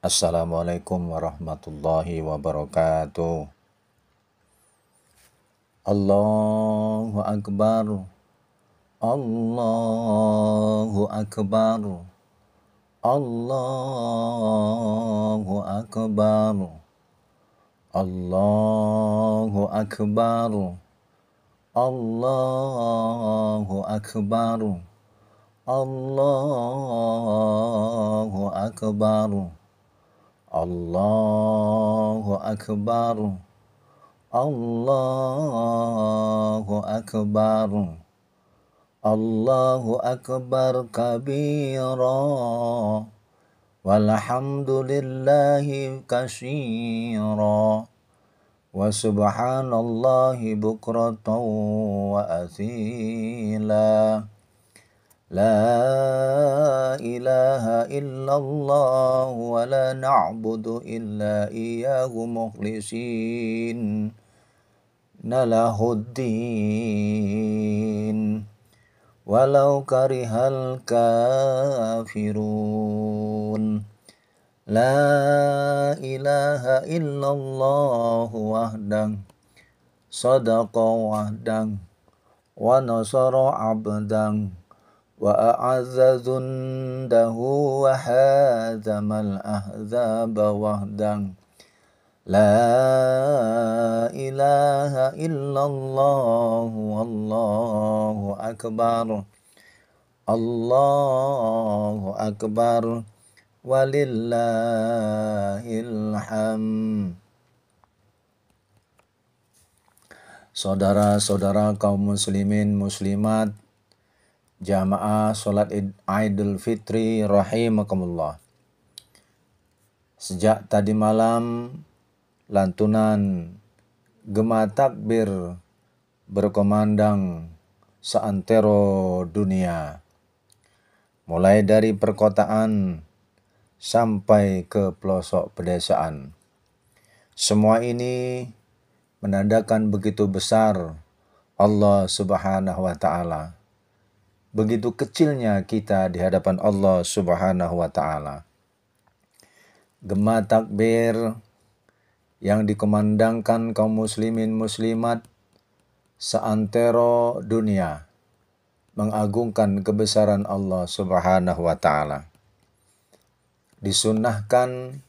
Assalamualaikum warahmatullahi wabarakatuh. Allahu Akbar. Allahu Akbar. Allahu Akbar. Allahu Akbar. Allahu Akbar. Allahu Akbar. Allahu Akbar. Allahu Akbar. Allahu Akbar kabira. Walhamdulillahi katsira. Wa subhanallahi bukratan wa asila. La ilaha illallah wa la na'budu illa iyyahu mukhlisin nalahuddin walau karihal kafirun. La ilaha illallah wahdah sadaqa wahdah wa nasara abdah wa a'azza jundahu wa hazamal ahzaba wahdan. La ilaha illallah wallahu akbar. Allahu akbar walillahil hamd. Saudara-saudara kaum muslimin muslimat, jamaah sholat Idul Fitri rahimakumullah. Sejak tadi malam, lantunan gema takbir berkumandang seantero dunia. Mulai dari perkotaan sampai ke pelosok pedesaan. Semua ini menandakan begitu besar Allah Subhanahu wa Ta'ala. Begitu kecilnya kita di hadapan Allah Subhanahu wa Ta'ala. Gema takbir yang dikumandangkan kaum muslimin muslimat seantero dunia mengagungkan kebesaran Allah Subhanahu wa Ta'ala. Disunnahkan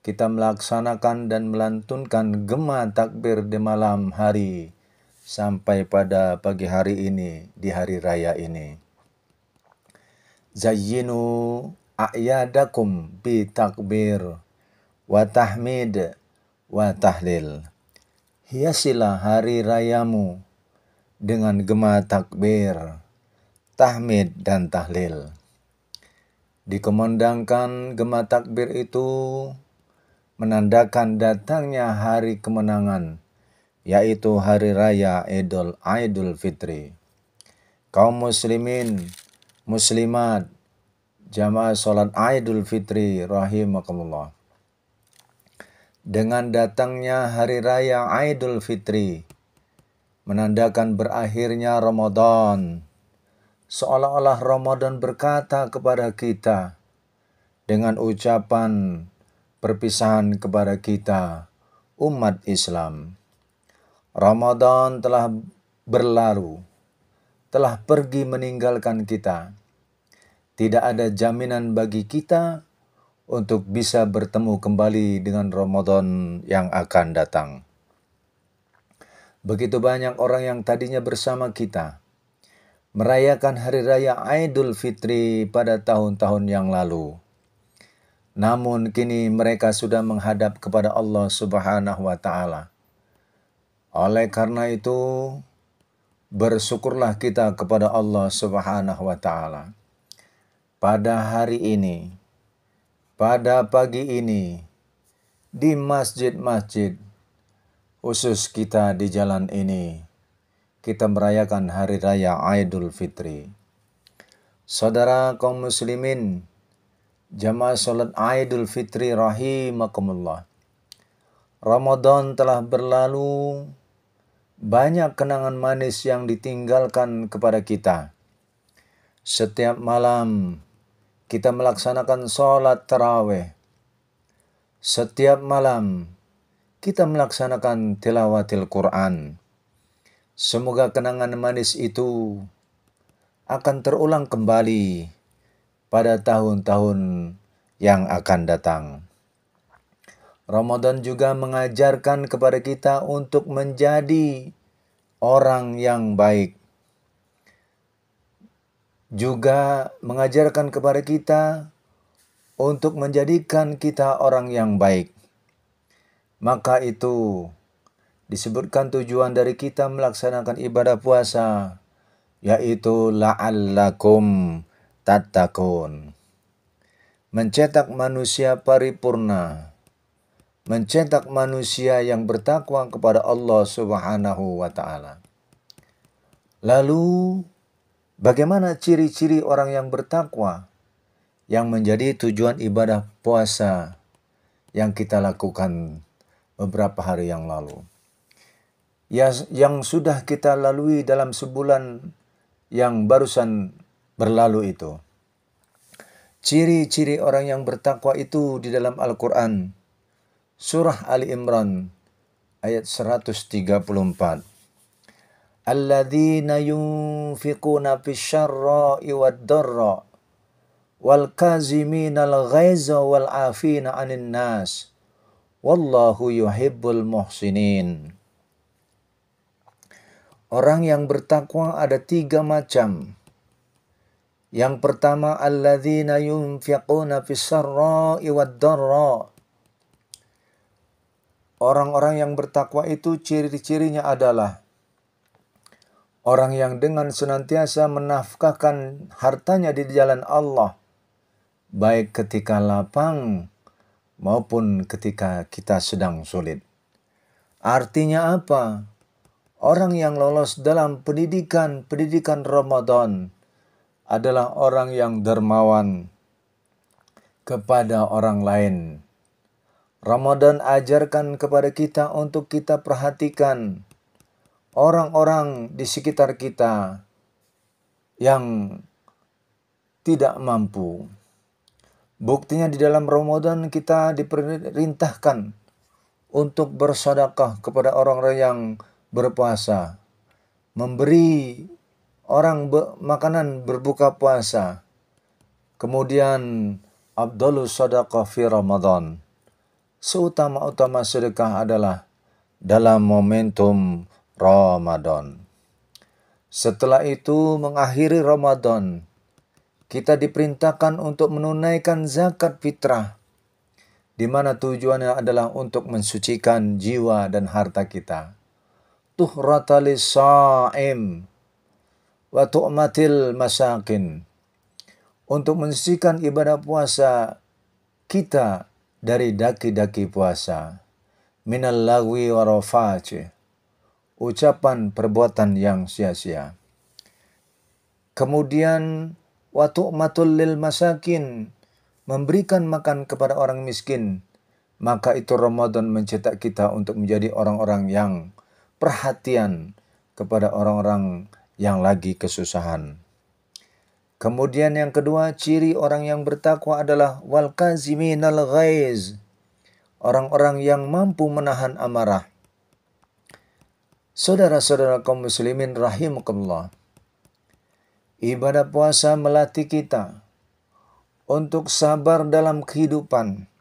kita melaksanakan dan melantunkan gema takbir di malam hari sampai pada pagi hari ini, di hari raya ini. Zayyinu a'yadakum bi takbir wa tahmid wa tahlil. Hiasilah hari rayamu dengan gema takbir, tahmid dan tahlil. Dikumandangkan gema takbir itu menandakan datangnya hari kemenangan, yaitu hari raya Idul Fitri. Kaum muslimin muslimat, jamaah sholat Idul Fitri rahimakumullah. Dengan datangnya hari raya Idul Fitri menandakan berakhirnya Ramadan. Seolah-olah Ramadan berkata kepada kita dengan ucapan perpisahan kepada kita, umat Islam. Ramadan telah berlalu, telah pergi meninggalkan kita. Tidak ada jaminan bagi kita untuk bisa bertemu kembali dengan Ramadan yang akan datang. Begitu banyak orang yang tadinya bersama kita merayakan hari raya Idul Fitri pada tahun-tahun yang lalu. Namun kini mereka sudah menghadap kepada Allah Subhanahu wa Ta'ala. Oleh karena itu, bersyukurlah kita kepada Allah Subhanahu wa Ta'ala. Pada hari ini, pada pagi ini, di masjid-masjid, khusus kita di jalan ini, kita merayakan hari raya Idul Fitri. Saudara kaum muslimin, jamaah sholat Idul Fitri rahimakumullah. Ramadan telah berlalu, banyak kenangan manis yang ditinggalkan kepada kita. Setiap malam kita melaksanakan sholat tarawih. Setiap malam kita melaksanakan tilawatil Quran. Semoga kenangan manis itu akan terulang kembali pada tahun-tahun yang akan datang. Ramadan juga mengajarkan kepada kita untuk menjadi orang yang baik. Juga mengajarkan kepada kita untuk menjadikan kita orang yang baik. Maka itu disebutkan tujuan dari kita melaksanakan ibadah puasa, yaitu la'allakum tattaqun. Mencetak manusia paripurna, mencetak manusia yang bertakwa kepada Allah Subhanahu wa taala. Lalu bagaimana ciri-ciri orang yang bertakwa yang menjadi tujuan ibadah puasa yang kita lakukan beberapa hari yang lalu? Yang sudah kita lalui dalam sebulan yang barusan berlalu itu. Ciri-ciri orang yang bertakwa itu di dalam Al-Quran. Surah Ali Imran ayat 134. Alladzina yunfiquna fisyarra'i wad-dharra wal kaziminal ghaiza wal afina 'anil nas wallahu yuhibbul muhsinin. Orang yang bertakwa ada 3 macam. Yang pertama, alladzina yunfiquna fis-sarra'i wad-dharra. Orang-orang yang bertakwa itu ciri-cirinya adalah orang yang dengan senantiasa menafkahkan hartanya di jalan Allah, baik ketika lapang maupun ketika kita sedang sulit. Artinya apa? Orang yang lolos dalam pendidikan Ramadan adalah orang yang dermawan kepada orang lain. Ramadan ajarkan kepada kita untuk kita perhatikan orang-orang di sekitar kita yang tidak mampu. Buktinya di dalam Ramadan kita diperintahkan untuk bersedekah kepada orang-orang yang berpuasa, memberi orang makanan berbuka puasa. Kemudian afdhalus shadaqah fi Ramadan. Seutama-utama sedekah adalah dalam momentum Ramadan. Setelah itu mengakhiri Ramadan, kita diperintahkan untuk menunaikan zakat fitrah, di mana tujuannya adalah untuk mensucikan jiwa dan harta kita. Tuhratalis sha'im wa tu'matil masakin. Untuk mensucikan ibadah puasa kita dari daki-daki puasa. Minal lagwi wa rafaci. Ucapan perbuatan yang sia-sia. Kemudian wa tu'matul lil masakin. Memberikan makan kepada orang miskin. Maka itu Ramadan mencetak kita untuk menjadi orang-orang yang perhatian kepada orang-orang yang lagi kesusahan. Kemudian yang kedua, ciri orang yang bertakwa adalah wal kaziminal ghaiz. Orang-orang yang mampu menahan amarah. Saudara-saudara kaum muslimin rahimakumullah. Ibadah puasa melatih kita untuk sabar dalam kehidupan.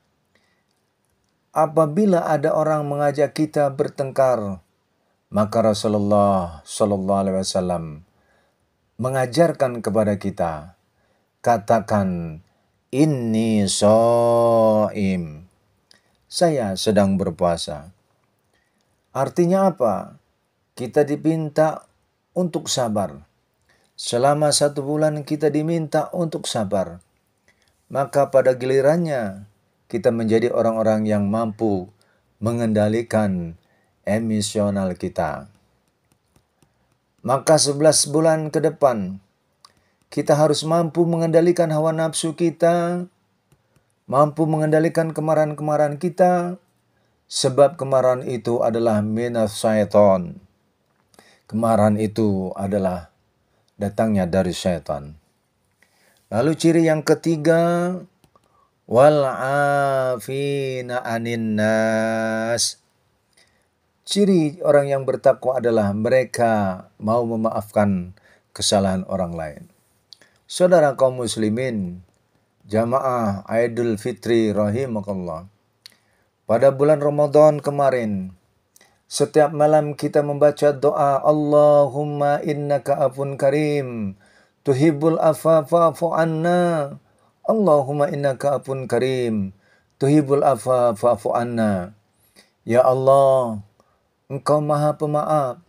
Apabila ada orang mengajak kita bertengkar, maka Rasulullah sallallahu alaihi wasallam mengajarkan kepada kita, katakan inni shaim. Saya sedang berpuasa. Artinya apa? Kita diminta untuk sabar. Selama 1 bulan kita diminta untuk sabar. Maka pada gilirannya kita menjadi orang-orang yang mampu mengendalikan emosional kita. Maka 11 bulan ke depan, kita harus mampu mengendalikan hawa nafsu kita, mampu mengendalikan kemarahan-kemarahan kita, sebab kemarahan itu adalah minas syaitan. Kemarahan itu adalah datangnya dari syaitan. Lalu ciri yang ketiga, wal 'afina 'anin nas. Ciri orang yang bertakwa adalah mereka mau memaafkan kesalahan orang lain. Saudara kaum muslimin, jamaah Idul Fitri rahimakallah. Pada bulan Ramadan kemarin, setiap malam kita membaca doa Allahumma innaka afun karim, tuhibbul afa fa'fu anna. Allahumma innaka afun karim, tuhibbul afa fa'fu anna. Ya Allah, Engkau Maha Pemaaf,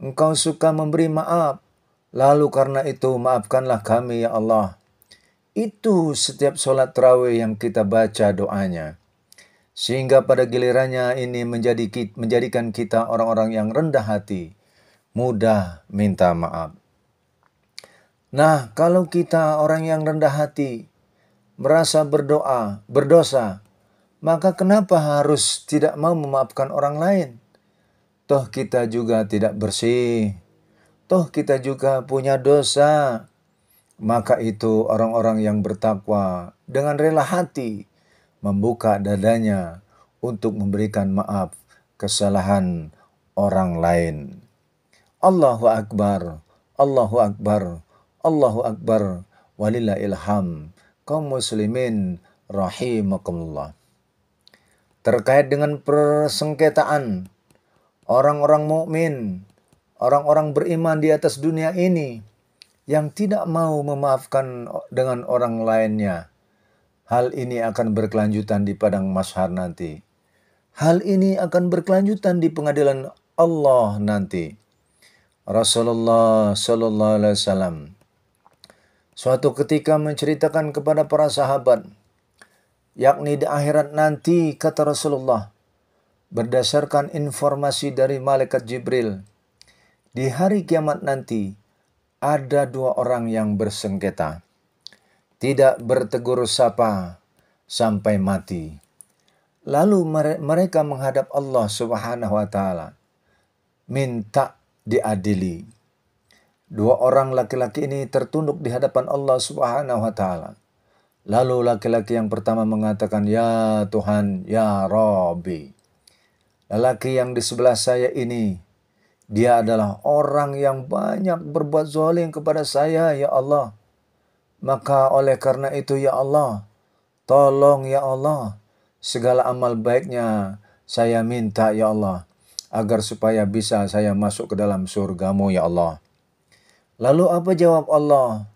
Engkau suka memberi maaf. Lalu karena itu maafkanlah kami ya Allah. Itu setiap sholat tarawih yang kita baca doanya. Sehingga pada gilirannya ini menjadikan kita orang-orang yang rendah hati, mudah minta maaf. Nah, kalau kita orang yang rendah hati, merasa berdosa, maka kenapa harus tidak mau memaafkan orang lain? Toh kita juga tidak bersih, toh kita juga punya dosa. Maka itu orang-orang yang bertakwa dengan rela hati membuka dadanya untuk memberikan maaf kesalahan orang lain. Allahu Akbar, Allahu Akbar, Allahu Akbar, walillahil hamd. Kaum muslimin rahimakumullah. Terkait dengan persengketaan orang-orang mukmin, orang-orang beriman di atas dunia ini yang tidak mau memaafkan dengan orang lainnya, hal ini akan berkelanjutan di padang mahsyar nanti. Hal ini akan berkelanjutan di pengadilan Allah nanti. Rasulullah sallallahu alaihi wasallam suatu ketika menceritakan kepada para sahabat, yakni di akhirat nanti, kata Rasulullah, berdasarkan informasi dari malaikat Jibril, di hari kiamat nanti ada dua orang yang bersengketa, tidak bertegur sapa sampai mati. Lalu mereka menghadap Allah Subhanahu wa taala, minta diadili. Dua orang laki-laki ini tertunduk di hadapan Allah Subhanahu wa taala. Lalu laki-laki yang pertama mengatakan, "Ya Tuhan, ya Rabbi, lelaki yang di sebelah saya ini, dia adalah orang yang banyak berbuat zalim kepada saya, ya Allah. Maka oleh karena itu, ya Allah, tolong ya Allah, segala amal baiknya saya minta ya Allah, agar supaya bisa saya masuk ke dalam surgamu ya Allah." Lalu apa jawab Allah?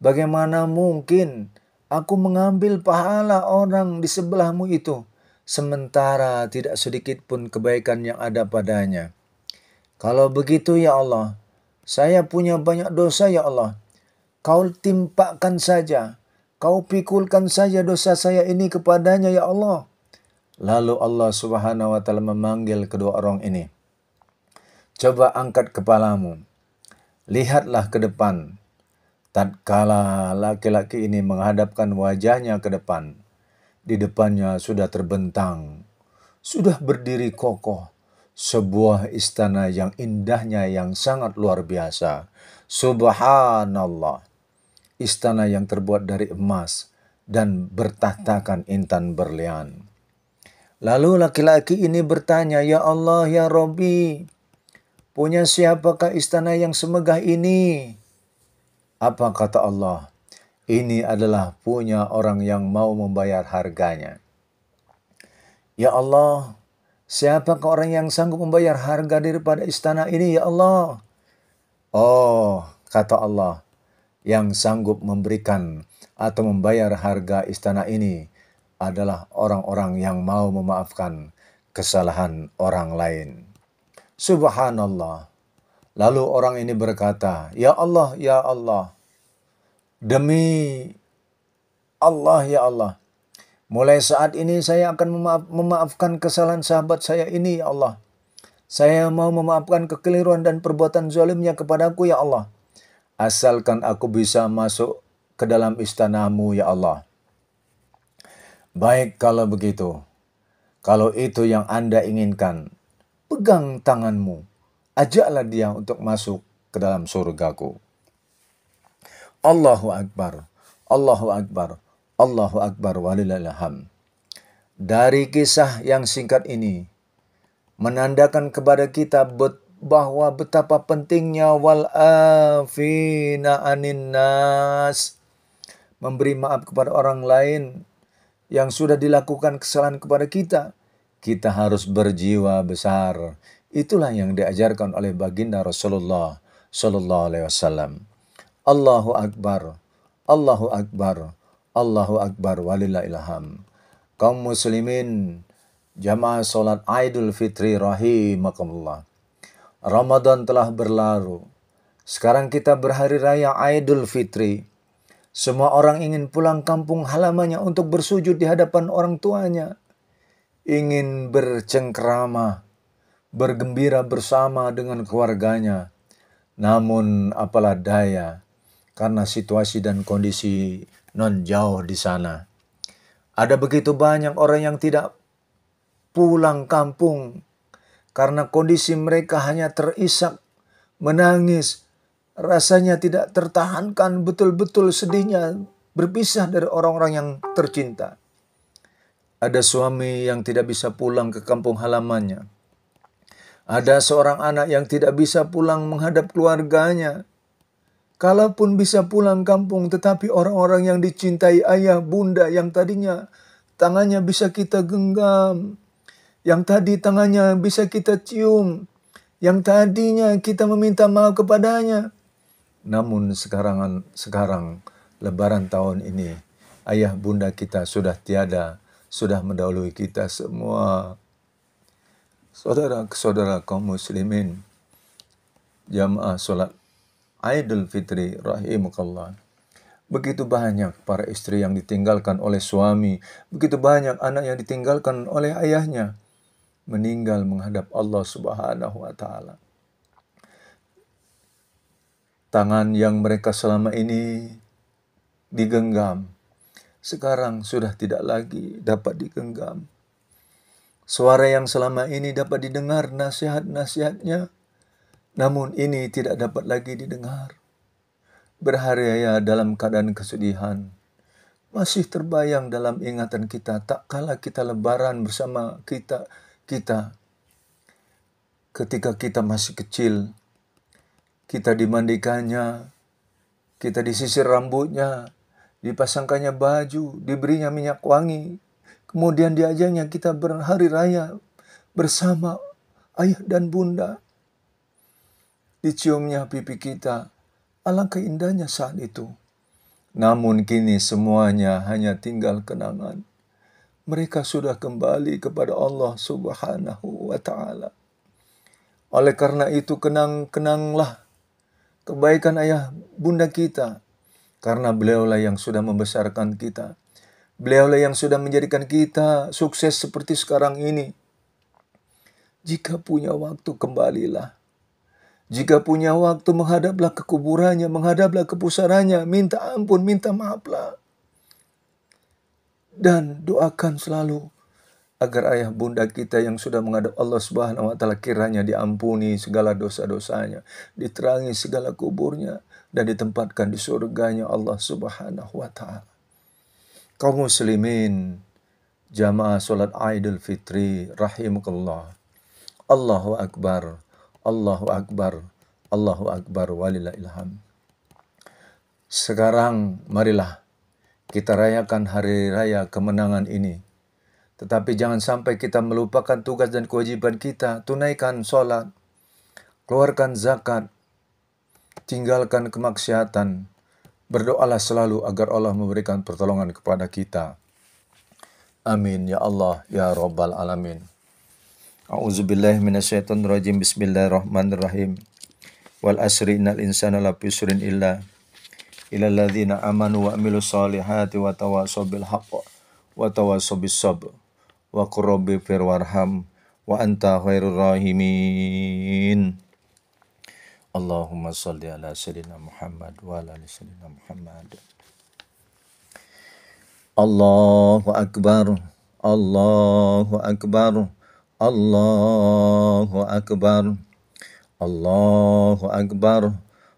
Bagaimana mungkin aku mengambil pahala orang di sebelahmu itu, sementara tidak sedikit pun kebaikan yang ada padanya? Kalau begitu ya Allah, saya punya banyak dosa ya Allah. Kau timpakan saja, kau pikulkan saja dosa saya ini kepadanya ya Allah. Lalu Allah Subhanahu wa taala memanggil kedua orang ini. Coba angkat kepalamu, lihatlah ke depan. Tatkala laki-laki ini menghadapkan wajahnya ke depan, di depannya sudah terbentang, sudah berdiri kokoh, sebuah istana yang indahnya yang sangat luar biasa. Subhanallah. Istana yang terbuat dari emas dan bertahtakan intan berlian. Lalu laki-laki ini bertanya, "Ya Allah, ya Rabbi, punya siapakah istana yang semegah ini?" Apa kata Allah? Ini adalah punya orang yang mau membayar harganya. Ya Allah, siapakah orang yang sanggup membayar harga daripada istana ini ya Allah? Oh, kata Allah, yang sanggup memberikan atau membayar harga istana ini adalah orang-orang yang mau memaafkan kesalahan orang lain. Subhanallah. Lalu orang ini berkata, "Ya Allah, ya Allah, demi Allah, ya Allah, mulai saat ini saya akan memaafkan kesalahan sahabat saya ini, ya Allah. Saya mau memaafkan kekeliruan dan perbuatan zalimnya kepadaku, ya Allah. Asalkan aku bisa masuk ke dalam istanamu, ya Allah." Baik kalau begitu. Kalau itu yang Anda inginkan, pegang tanganmu. Ajaklah dia untuk masuk ke dalam surgaku. Allahu Akbar. Allahu Akbar. Allahu Akbar walillahil hamd. Dari kisah yang singkat ini menandakan kepada kita bahwa betapa pentingnya wal afina anin nas, memberi maaf kepada orang lain yang sudah dilakukan kesalahan kepada kita. Kita harus berjiwa besar. Itulah yang diajarkan oleh baginda Rasulullah sallallahu alaihi wasallam. Allahu Akbar, Allahu Akbar, Allahu Akbar walillahil hamd. Kaum muslimin, jamaah salat Idul Fitri rahimakumullah. Ramadan telah berlalu. Sekarang kita berhari raya Idul Fitri. Semua orang ingin pulang kampung halamannya untuk bersujud di hadapan orang tuanya. Ingin bercengkrama, bergembira bersama dengan keluarganya. Namun apalah daya, karena situasi dan kondisi non jauh di sana. Ada begitu banyak orang yang tidak pulang kampung karena kondisi mereka hanya terisak, menangis. Rasanya tidak tertahankan, betul-betul sedihnya berpisah dari orang-orang yang tercinta. Ada suami yang tidak bisa pulang ke kampung halamannya. Ada seorang anak yang tidak bisa pulang menghadap keluarganya. Kalaupun bisa pulang kampung, tetapi orang-orang yang dicintai ayah, bunda yang tadinya tangannya bisa kita genggam, yang tadi tangannya bisa kita cium, yang tadinya kita meminta maaf kepadanya. Namun sekarang Lebaran tahun ini, ayah bunda kita sudah tiada, sudah mendahului kita semua. Saudara-saudara kaum muslimin, jamaah salat Idul Fitri rahimakallah. Begitu banyak para istri yang ditinggalkan oleh suami, begitu banyak anak yang ditinggalkan oleh ayahnya, meninggal menghadap Allah Subhanahu wa taala. Tangan yang mereka selama ini digenggam, sekarang sudah tidak lagi dapat digenggam. Suara yang selama ini dapat didengar nasihat-nasihatnya, namun ini tidak dapat lagi didengar. Berhari raya dalam keadaan kesedihan, masih terbayang dalam ingatan kita tak kala kita lebaran bersama kita ketika kita masih kecil. Kita dimandikannya, kita disisir rambutnya, dipasangkannya baju, diberinya minyak wangi. Kemudian diajaknya kita berhari raya bersama ayah dan bunda. Diciumnya pipi kita, alangkah indahnya saat itu. Namun kini semuanya hanya tinggal kenangan. Mereka sudah kembali kepada Allah Subhanahu wa ta'ala. Oleh karena itu kenanglah kebaikan ayah bunda kita. Karena beliaulah yang sudah membesarkan kita. Beliaulah yang sudah menjadikan kita sukses seperti sekarang ini. Jika punya waktu, kembalilah. Jika punya waktu, menghadaplah ke kuburannya, menghadaplah ke pusarannya, minta ampun, minta maaflah. Dan doakan selalu agar ayah bunda kita yang sudah menghadap Allah Subhanahu wa taala kiranya diampuni segala dosa-dosanya, diterangi segala kuburnya, dan ditempatkan di surganya Allah Subhanahu wa taala. Kaum muslimin, jamaah salat Idul Fitri rahimakallah. Allahu Akbar, Allahu Akbar, Allahu Akbar walillahil hamd. Sekarang marilah kita rayakan hari raya kemenangan ini. Tetapi jangan sampai kita melupakan tugas dan kewajiban kita. Tunaikan sholat, keluarkan zakat, tinggalkan kemaksiatan. Berdoalah selalu agar Allah memberikan pertolongan kepada kita. Amin ya Allah ya Rabbal Alamin. A'udzubillahi minasyaitonirrajim. Bismillahirrahmanirrahim. Wal asri innal insana lafi khusrin illa illalladzina amanu wa amilus solihati wa tawassaw bil haqq wa tawassaw bis sabr. Wa qur rabbi fir warham wa anta khairur rahimin. Allahumma shalli ala sayyidina Muhammad wa ala ali sayyidina Muhammad. Allahu Akbar, Allahu Akbar, Allahu Akbar, Allahu Akbar,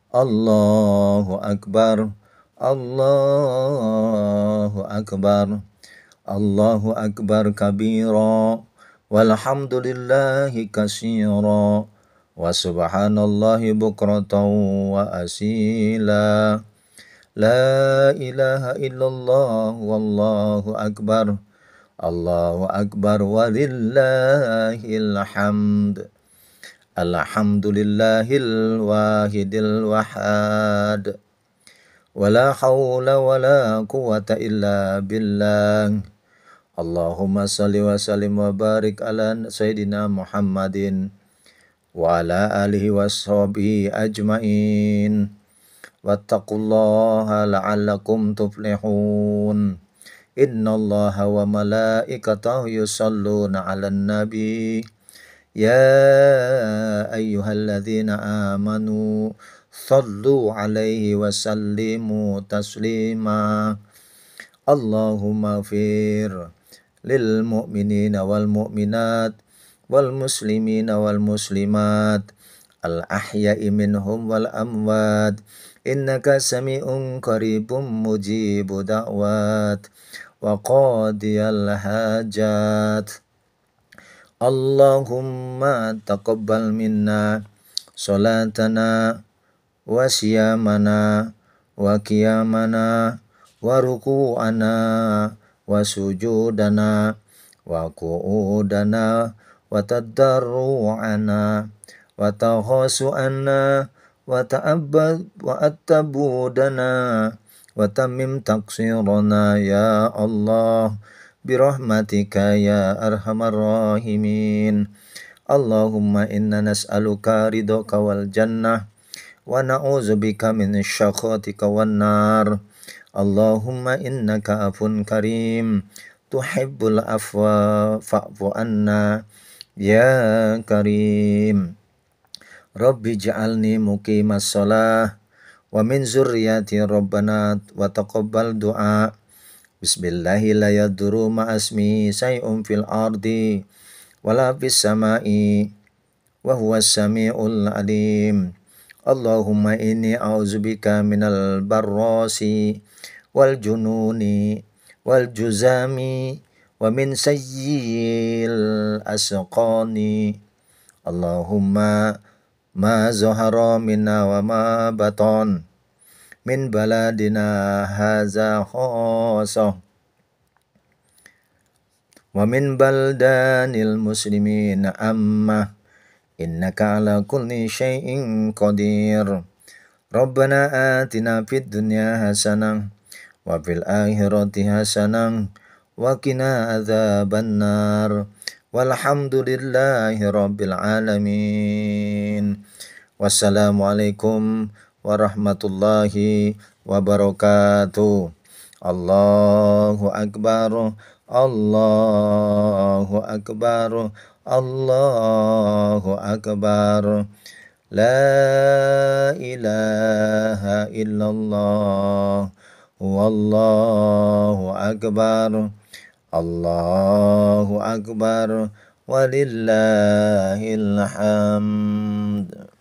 Allahu Akbar, Allahu akbar. Allahu akbar kabira. Walhamdulillahi katsira. Wa subhanallahi bukratan wa asila. La ilaha illallah wallahu akbar. Allahu akbar walillahil hamd. Alhamdulillahil wahidil wahad. Wala hawla wala quwata illa billah. Allahumma salli wa sallim wa barik ala Sayyidina Muhammadin wa ala alihi wa sahbihi ajmain. Wattaqullaha la'allakum tuflihun. Innallaha wa malaikatahu yusalluna 'alan nabi. Ya ayyuhalladzina amanu sallu 'alaihi wa sallimu taslima. Allahumma fir lil mu'minina wal mu'minat wal muslimina wal muslimat al ahya'i minhum wal amwat. Innaka sami'un qaribun mujibu da'wat wa qadiyal hajat. Allahumma taqabbal minna salatana wa siyamana wa qiyamana wa ruku'ana wa sujudana wa qu'udana wa tadarru'ana wa taghasu'ana wa attabudana wa tamim taqsirana ya Allah birahmatika ya arhamar rahimin. Allahumma inna nas'aluka ridhaka wal jannah wa na'udzubika min syakhatika wan nar. Allahumma innaka afun karim tuhibbul afwa fa'fu anna ya karim. Rabbi ja'alni muqimas shalah wa min zurriyyati rabbana wa taqabbal du'a. Bismillahi la yadurru ma'asmi say'un fil ardi wala fis sama'i wa huwas sami'ul alim. Allahumma inni a'udzubika minal barrasi wal jununi wal juzami wa min sayyi'il asqani. Allahumma ma zahara minna wa ma baton min baladina haza khasah wa min baldanil muslimin amma innaka ala kulli syai'in qadir. Rabbana atina fid dunya hasanah wa fil akhirati hasanah wa qina adzabannar. Walhamdulillahi rabbil alamin. Wassalamualaikum warahmatullahi wabarakatuh. Allahu akbar. Allahu akbar. Allahu akbar. La ilaha illallah. Wallahu akbar. Allahu akbar. Walillahil hamd.